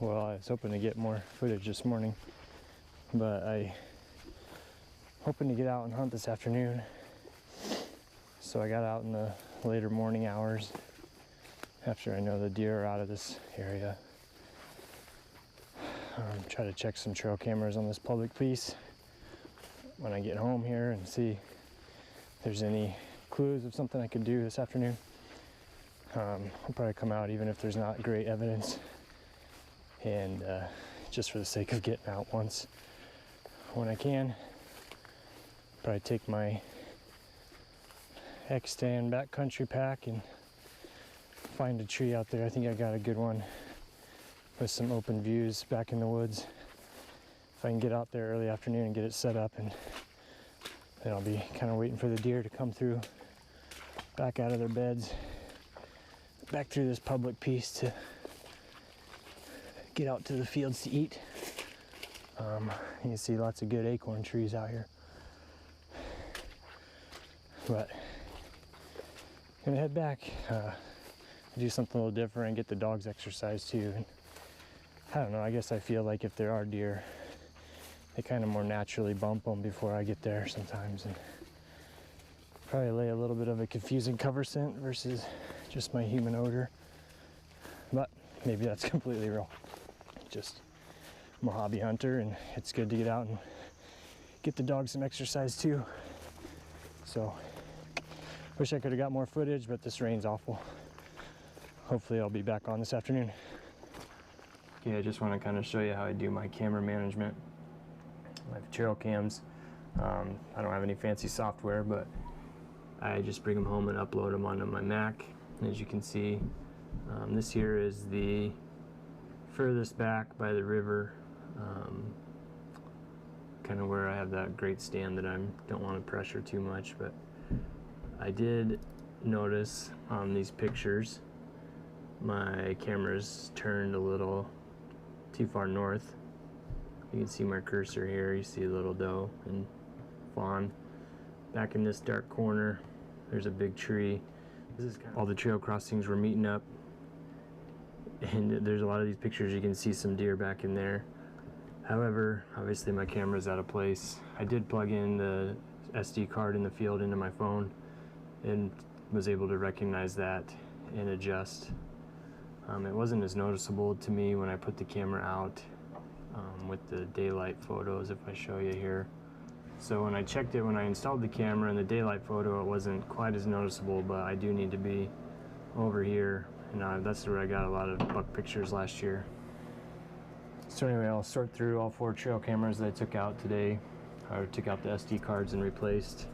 Well, I was hoping to get more footage this morning, but I hoping to get out and hunt this afternoon. So I got out in the later morning hours after I know the deer are out of this area. Try to check some trail cameras on this public piece when I get home here and see if there's any clues of something I could do this afternoon. I'll probably come out even if there's not great evidence, and just for the sake of getting out once when I can. Probably take my X-Stand backcountry pack and find a tree out there. I think I got a good one with some open views back in the woods. If I can get out there early afternoon and get it set up, and then I'll be kind of waiting for the deer to come through back out of their beds, back through this public piece to get out to the fields to eat. You can see lots of good acorn trees out here. But I'm gonna head back, do something a little different and get the dogs exercise too. And I don't know, I guess I feel like if there are deer, they kind of more naturally bump them before I get there sometimes, and probably lay a little bit of a confusing cover scent versus just my human odor. But maybe that's completely wrong. Just, I'm a hobby hunter, and it's good to get out and get the dogs some exercise too. So wish I could have got more footage, but this rain's awful. Hopefully I'll be back on this afternoon. Okay, I just want to kind of show you how I do my camera management. I have trail cams. I don't have any fancy software, but I just bring them home and upload them onto my Mac. And as you can see, this here is the furthest back by the river, kind of where I have that great stand that I don't want to pressure too much. But I did notice on these pictures my camera's turned a little too far north. You can see my cursor here. You see a little doe and fawn. Back in this dark corner, there's a big tree. This is kind of all the trail crossings were meeting up, and there's a lot of these pictures. You can see some deer back in there. However, obviously my camera's out of place. I did plug in the SD card in the field into my phone and was able to recognize that and adjust. It wasn't as noticeable to me when I put the camera out with the daylight photos, if I show you here. So when I checked it, when I installed the camera in the daylight photo, it wasn't quite as noticeable, but I do need to be over here, and that's where I got a lot of buck pictures last year. So anyway, I'll sort through all 4 trail cameras that I took out today. I took out the SD cards and replaced.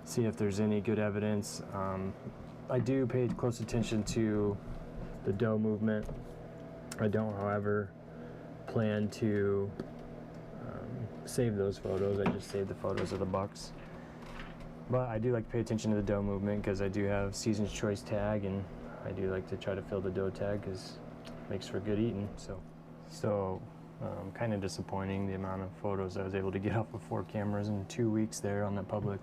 See if there's any good evidence. I do pay close attention to the doe movement. I don't, however, plan to save those photos. I just save the photos of the bucks. But I do like to pay attention to the doe movement because I do have Season's Choice tag, and I do like to try to fill the doe tag because it makes for good eating. So kind of disappointing the amount of photos I was able to get off of 4 cameras in 2 weeks there on the public.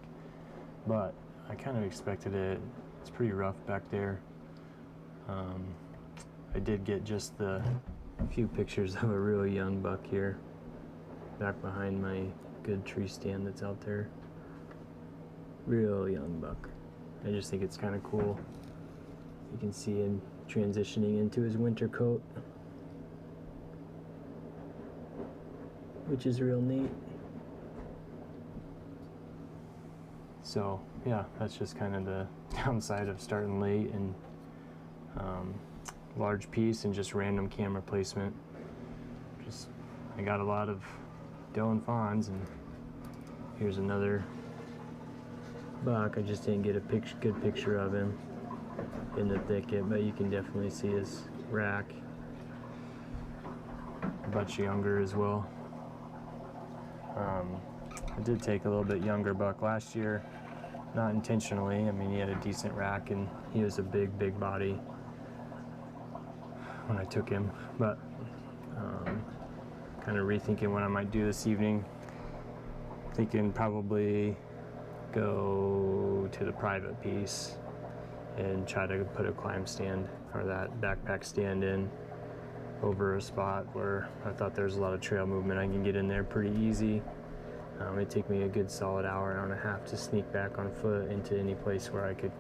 But I kind of expected it. It's pretty rough back there. I did get just the few pictures of a really young buck here, back behind my good tree stand that's out there. Real young buck. I just think it's kind of cool. You can see him transitioning into his winter coat, which is real neat. So yeah, that's just kind of the downside of starting late and large piece and just random camera placement. I got a lot of doe and fawns, and here's another buck. I just didn't get a good picture of him in the thicket, but you can definitely see his rack. Much younger as well. I did take a little bit younger buck last year, not intentionally. I mean, he had a decent rack and he was a big body when I took him, but kind of rethinking what I might do this evening. Thinking probably go to the private piece and try to put a climb stand or that backpack stand in. over a spot where I thought there was a lot of trail movement. I can get in there pretty easy. It'd take me a good solid hour and a half to sneak back on foot into any place where I could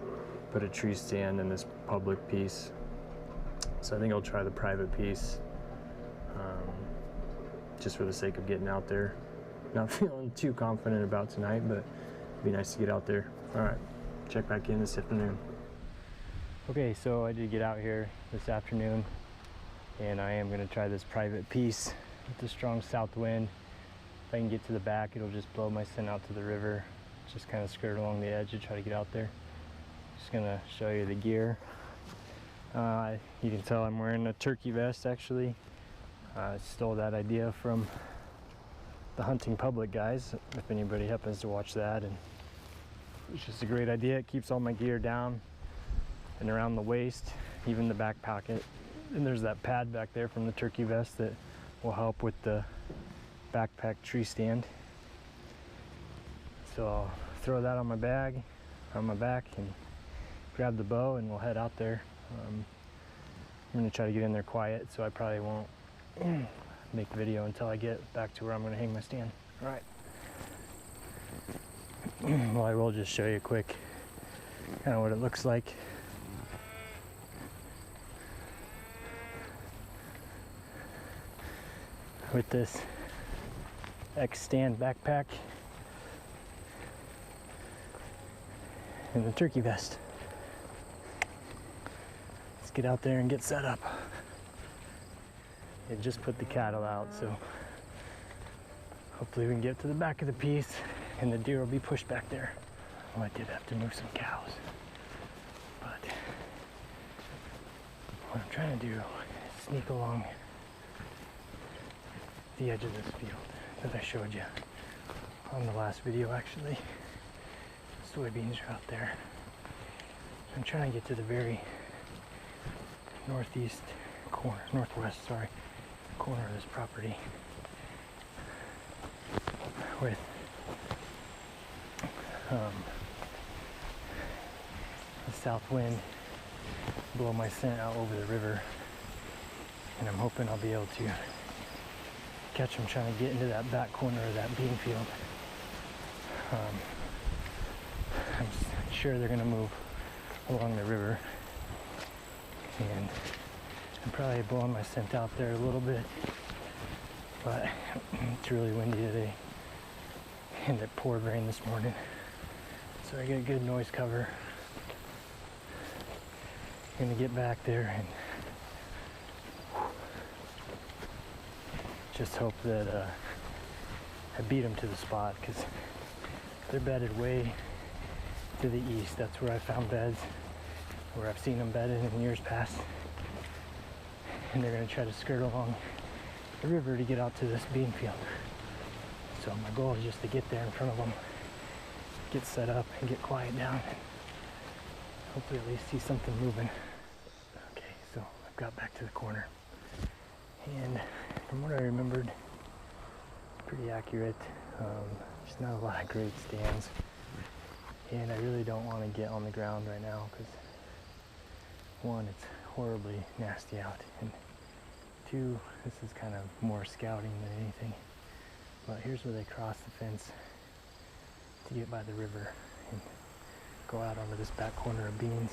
put a tree stand in this public piece. So I think I'll try the private piece, just for the sake of getting out there. Not feeling too confident about tonight, but it'd be nice to get out there. All right, check back in this afternoon. Okay, so I did get out here this afternoon, and I am going to try this private piece with the strong south wind. If I can get to the back, it'll just blow my scent out to the river. Just kind of skirt along the edge to try to get out there. Just gonna show you the gear. You can tell I'm wearing a turkey vest actually. I stole that idea from the Hunting Public guys, if anybody happens to watch that, and it's just a great idea. It keeps all my gear down and around the waist, even the back pocket. And there's that pad back there from the turkey vest that will help with the backpack tree stand. So I'll throw that on my bag, on my back, and grab the bow, and we'll head out there. I'm gonna try to get in there quiet, so I probably won't make video until I get back to where I'm gonna hang my stand. All right. Well, I will just show you quick kind of what it looks like. With this X-stand backpack and the turkey vest. Let's get out there and get set up. It just put the cattle out, so hopefully we can get to the back of the piece and the deer will be pushed back there. Well, I did have to move some cows, but what I'm trying to do is sneak along the edge of this field that I showed you on the last video. Actually, soybeans are out there. I'm trying to get to the very northwest corner of this property with the south wind blow my scent out over the river, and I'm hoping I'll be able to catch them trying to get into that back corner of that bean field. I'm sure they're going to move along the river, and I'm probably blowing my scent out there a little bit, but it's really windy today, and it poured rain this morning, so I get a good noise cover. I'm going to get back there and just hope that I beat them to the spot, because they're bedded way to the east. That's where I found beds, where I've seen them bedded in years past. And they're going to try to skirt along the river to get out to this bean field. So my goal is just to get there in front of them, get set up, and get quiet down, and hopefully at least see something moving. Okay, so I've got back to the corner, and from what I remembered, pretty accurate. Just not a lot of great stands, and I really don't want to get on the ground right now, because one, it's horribly nasty out, and two, this is kind of more scouting than anything. But here's where they cross the fence to get by the river and go out onto this back corner of beans.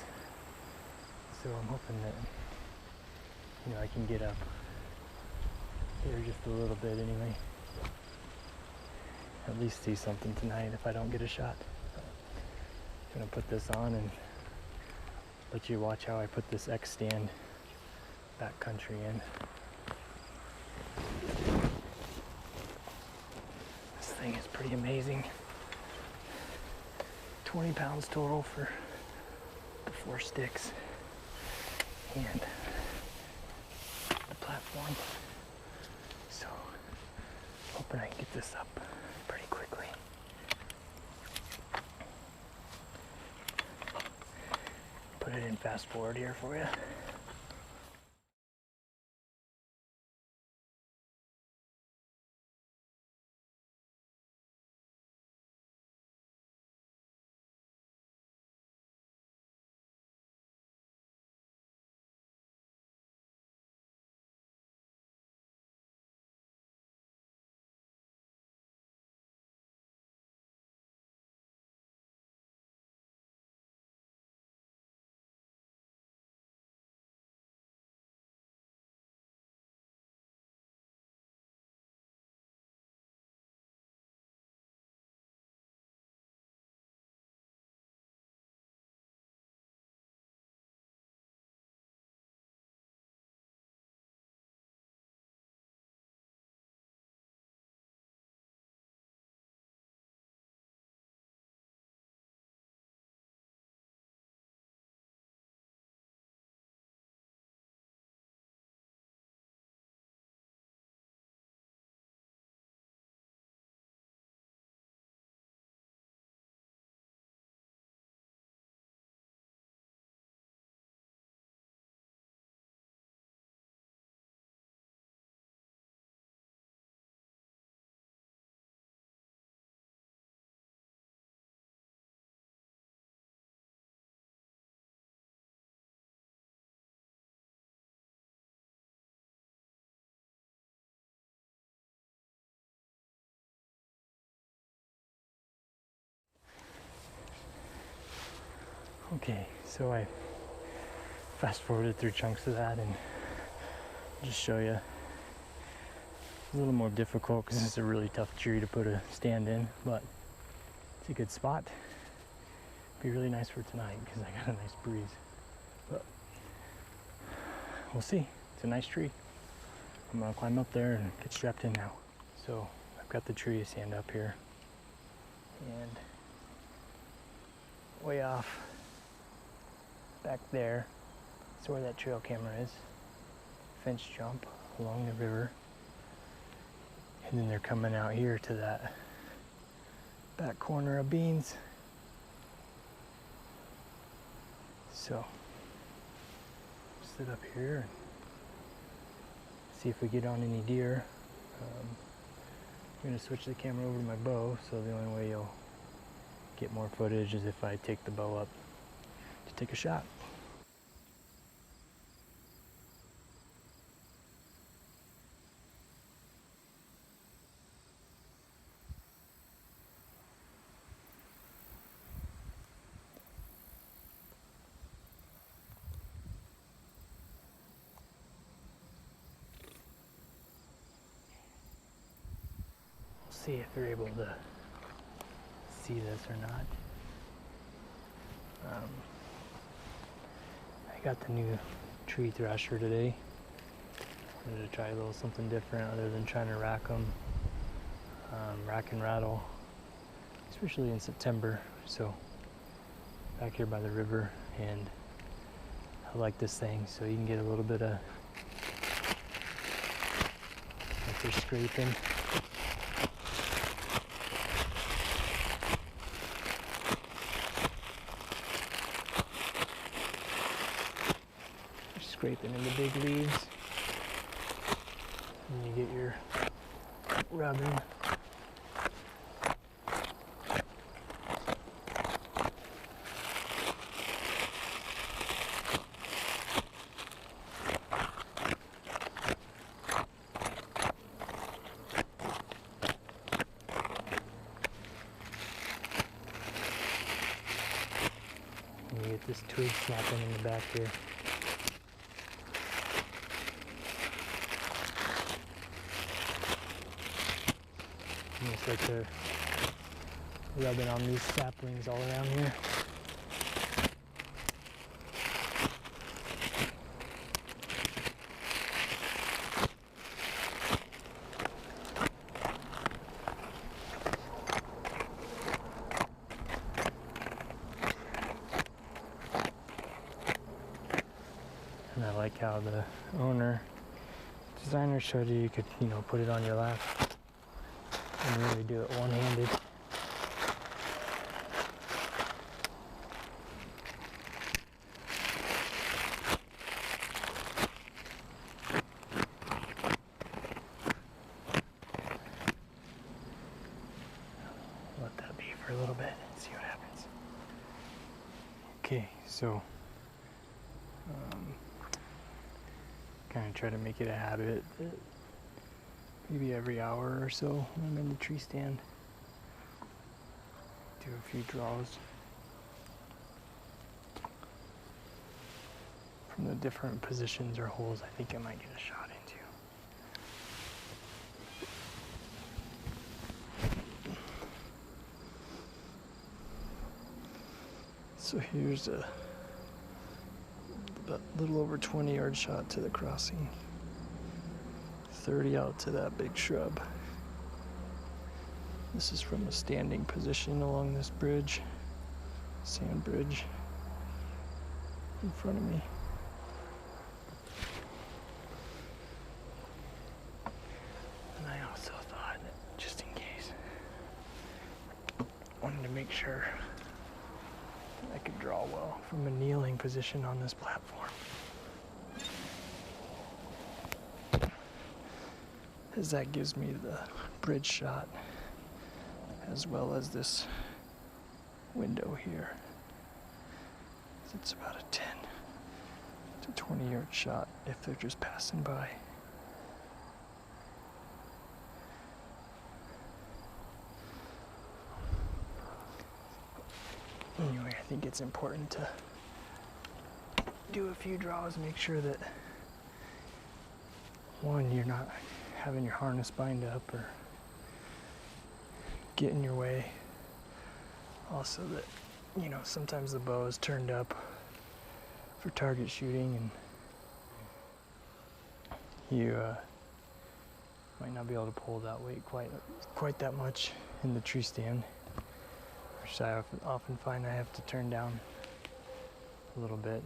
So I'm hoping that, you know, I can get up here just a little bit anyway. At least see something tonight if I don't get a shot. I'm gonna put this on and let you watch how I put this X stand back country in. This thing is pretty amazing. 20 pounds total for the 4 sticks and the platform. So hoping I can get this up pretty quickly. Put it in fast forward here for you. Okay, so I fast forwarded through chunks of that and just show you. It's a little more difficult because it's a really tough tree to put a stand in, but it's a good spot. Be really nice for tonight because I got a nice breeze. But we'll see. It's a nice tree. I'm gonna climb up there and get strapped in now. So I've got the tree stand up here, and way off back there, that's where that trail camera is. Fence jump along the river, and then they're coming out here to that back corner of Beans. So sit up here and see if we get on any deer. I'm gonna switch the camera over to my bow, so the only way you'll get more footage is if I take the bow up to take a shot. See if you're able to see this or not. I got the new tree thrasher today. Wanted to try a little something different other than trying to rack them, rack and rattle, especially in September. So back here by the river, and I like this thing, so you can get a little bit of if you're scraping. Scraping in the big leaves, and you get your rubbing. And you get this twig snapping in the back here. And it's like they're rubbing on these saplings all around here. And I like how the designer showed you could, put it on your lap and really do it one-handed. Let that be for a little bit and see what happens. Okay, so kind of try to make it a habit that maybe every hour or so when I'm in the tree stand, do a few draws from the different positions or holes I think I might get a shot into. So here's a little over 20-yard shot to the crossing, 30 out to that big shrub. This is from a standing position along this bridge, sand bridge in front of me. And I also thought, just in case, wanted to make sure I could draw well from a kneeling position on this platform, as that gives me the bridge shot as well as this window here. It's about a 10 to 20-yard shot if they're just passing by. Anyway, I think it's important to do a few draws, make sure that one, you're not having your harness bind up or get in your way. Also that, you know, sometimes the bow is turned up for target shooting and you might not be able to pull that weight quite that much in the tree stand, which I often find I have to turn down a little bit.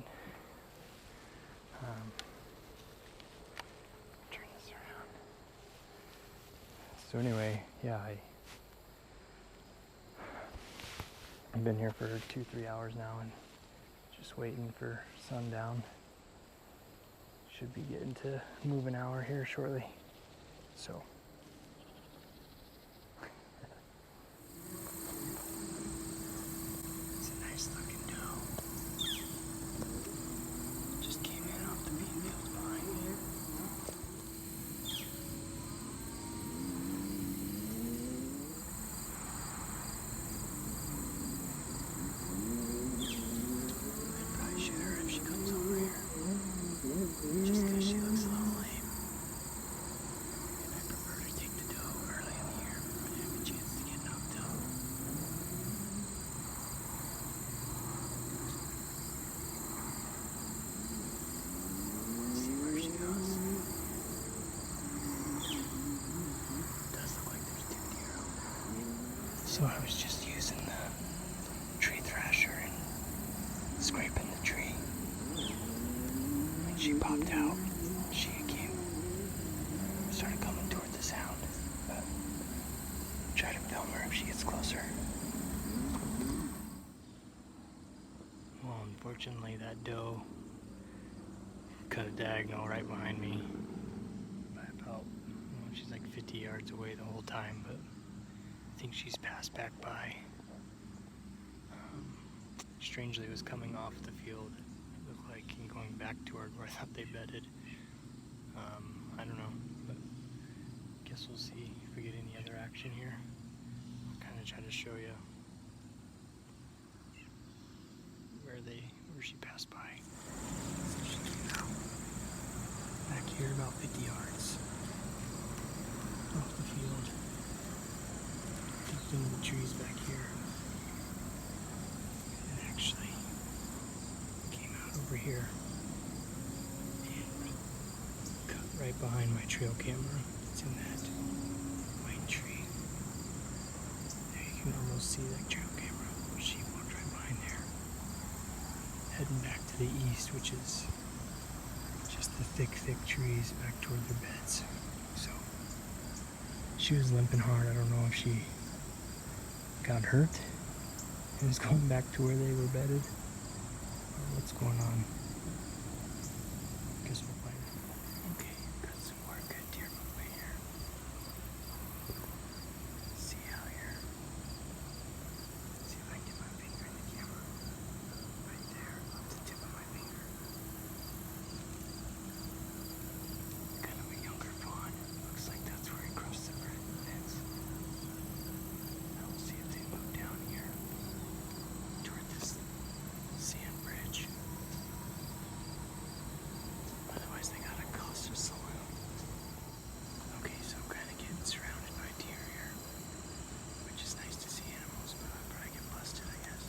Turn this around. So anyway, yeah, I've been here for 2-3 hours now and just waiting for sundown. Should be getting to move an hour here shortly. So it's a nice looking doe. Just came in off the bean fields behind me here. I'd probably shoot her if she comes over here. Just because she looks a little lame. And I prefer to take the doe early in the year before they have a chance to get knocked out. Let's see where she goes. It does look like there's 2 deer over there. So I was just using the tree thrasher and scraping the tree. When she popped out, she started coming toward the sound. But try to film her if she gets closer. Well, unfortunately, that doe cut a diagonal right behind me by about, she's like 50 yards away the whole time, but I think she's passed back by. Strangely, it was coming off the field. It looked like and going back toward where I thought they bedded. I don't know, but guess we'll see if we get any other action here. I'll kind of try to show you where she passed by. So she came out back here about 50 yards off the field, tucked into the trees back here, and actually came out over here and cut right behind my trail camera. It's in that white tree. There you can almost see that trail camera. She walked right behind there, heading back to the east, which is just the thick trees back toward their beds. So she was limping hard. I don't know if she got hurt and is going back to where they were bedded, or what's going on. Guess we'll find out. Okay, got some more good deer movement here. See how here. See if I can get my finger in the camera. Right there, up the tip of my finger. Kind of a younger fawn. Looks like that's where he crossed the fence. Now we'll see if they move down here toward this sand bridge. Otherwise they gotta cross the saloon. Okay, so I'm kind of getting surrounded by deer here, which is nice to see animals, but I'll probably get busted, I guess.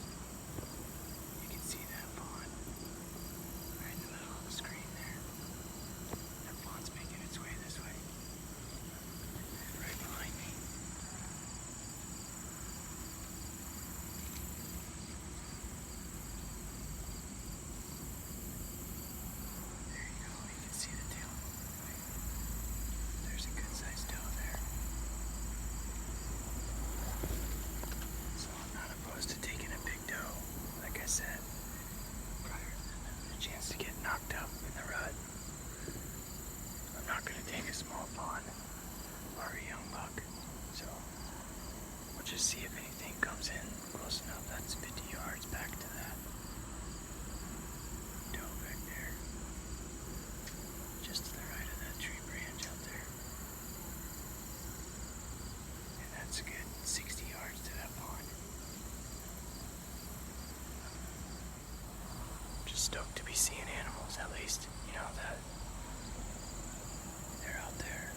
You can see that fawn right in the middle of the screen there. That fawn's making its way this way. Right behind me. There you go, you can see the tail. There's a good sized doe there. So I'm not opposed to taking a big doe, like I said, prior to them having a chance to get knocked up in the rut. I'm not going to take a small fawn or a young buck, so we'll just see if anything comes in close enough. That's 50 yards back to that doe back there, just to the right of that tree branch out there. And that's a good 60 yards to that pond. Just stoked to be be seeing animals, at least, you know, that they're out there.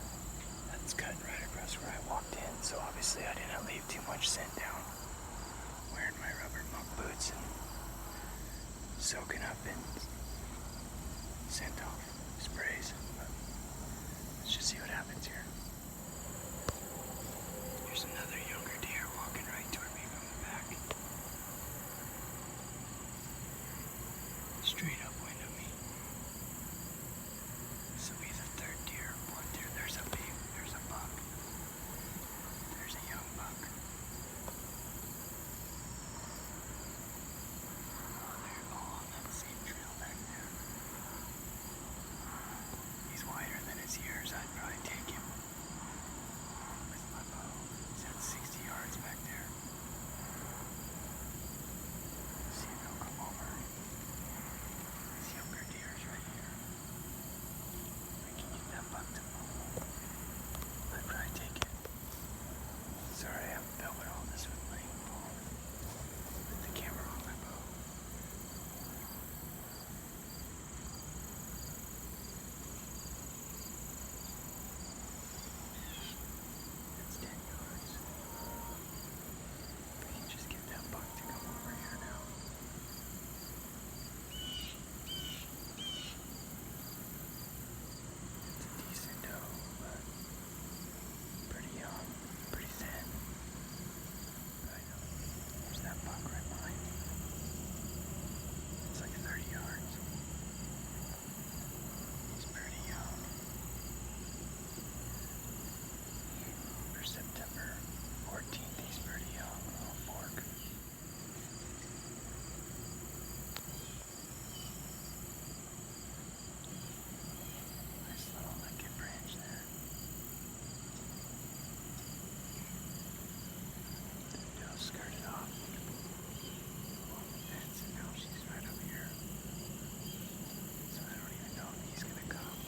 That's cutting right across where I walked in, so obviously I didn't leave too much scent down. Wearing my rubber muck boots and soaking up in scent off sprays. But let's just see what happens here. There's another younger deer walking right toward me from the back. Straight upwind of me. This will be the third deer. One deer. There's a babe. There's a buck. There's a young buck. Oh, they're all on that same trail back there. He's wider than his ears. I'd probably take him with my bow. He's at 60 yards back there. See if he'll come over. These younger deer's right here. I can get that buck to move. I'd probably take it. Sorry, I'm filming all this with my phone. With the camera on my bow. That's 10 yards. If we can just get that buck to come over here now. It's a decent doe, but pretty young, pretty thin. I know. There's that buck right behind me. It's like 30 yards. He's pretty young. For September 14th, he's pretty young. Little fork. Nice little licket branch there. The doe skirted off along the fence, and now she's right up here. So I don't even know if he's gonna come.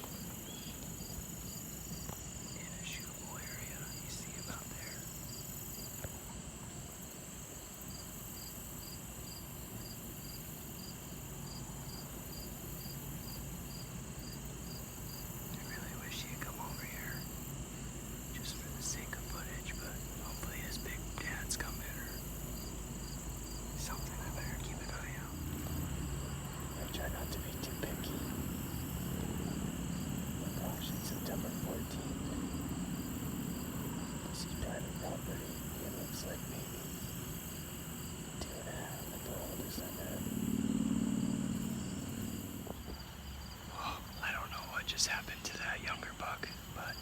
In a shootable area, you see him out there. I really wish he'd come over here, just for the sake of footage, but hopefully his big dad's coming or something. I better keep an eye out. I try not to be too picky. Oh gosh, it's September 14th. This is private property. It looks like maybe 2.5 at the oldest I've had. Well, I don't know what just happened to that younger buck, but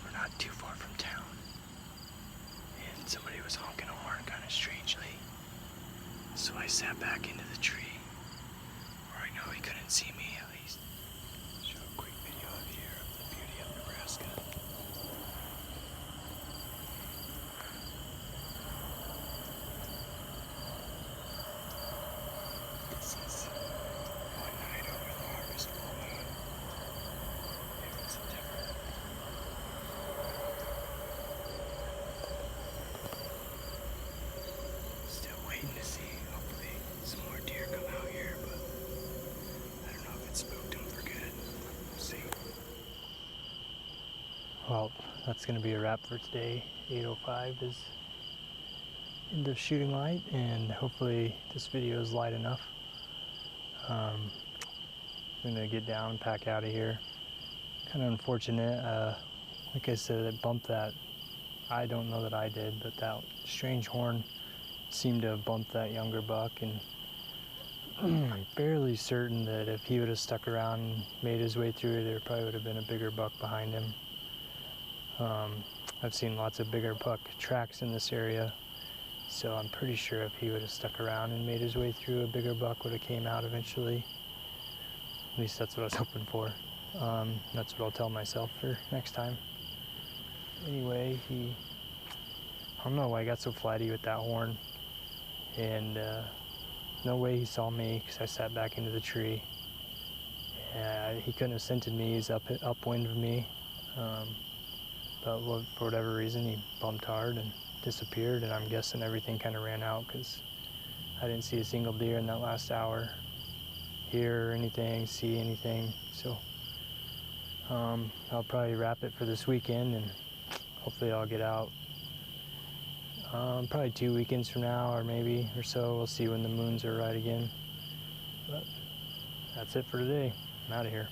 we're not too far from town. And somebody was honking a horn kind of strangely. So I sat back into the tree where I know he couldn't see me at least. Show a quick video of here of the beauty of Nebraska. This is one night over the harvest full moon. Here in September. Still waiting to see, hopefully, some more deer come out here, but I don't know if it spooked them for good. We'll see. Well, that's going to be a wrap for today. 8:05 is end of shooting light, and hopefully this video is light enough. I'm going to get down and pack out of here. Kind of unfortunate. Like I said, it bumped that. I don't know that I did, but that strange horn seemed to have bumped that younger buck, and I'm fairly certain that if he would have stuck around and made his way through, there probably would have been a bigger buck behind him. I've seen lots of bigger buck tracks in this area, so I'm pretty sure if he would have stuck around and made his way through, a bigger buck would have came out eventually. At least that's what I was hoping for. That's what I'll tell myself for next time. Anyway, I don't know why I got so flighty with that horn, and no way he saw me because I sat back into the tree. He couldn't have scented me. He's upwind of me, but for whatever reason he bumped hard and disappeared, and I'm guessing everything kind of ran out because I didn't see a single deer in that last hour. hear anything, see anything. So I'll probably wrap it for this weekend, and hopefully I'll get out probably 2 weekends from now, or maybe or so. We'll see when the moons are right again. But that's it for today. I'm out of here.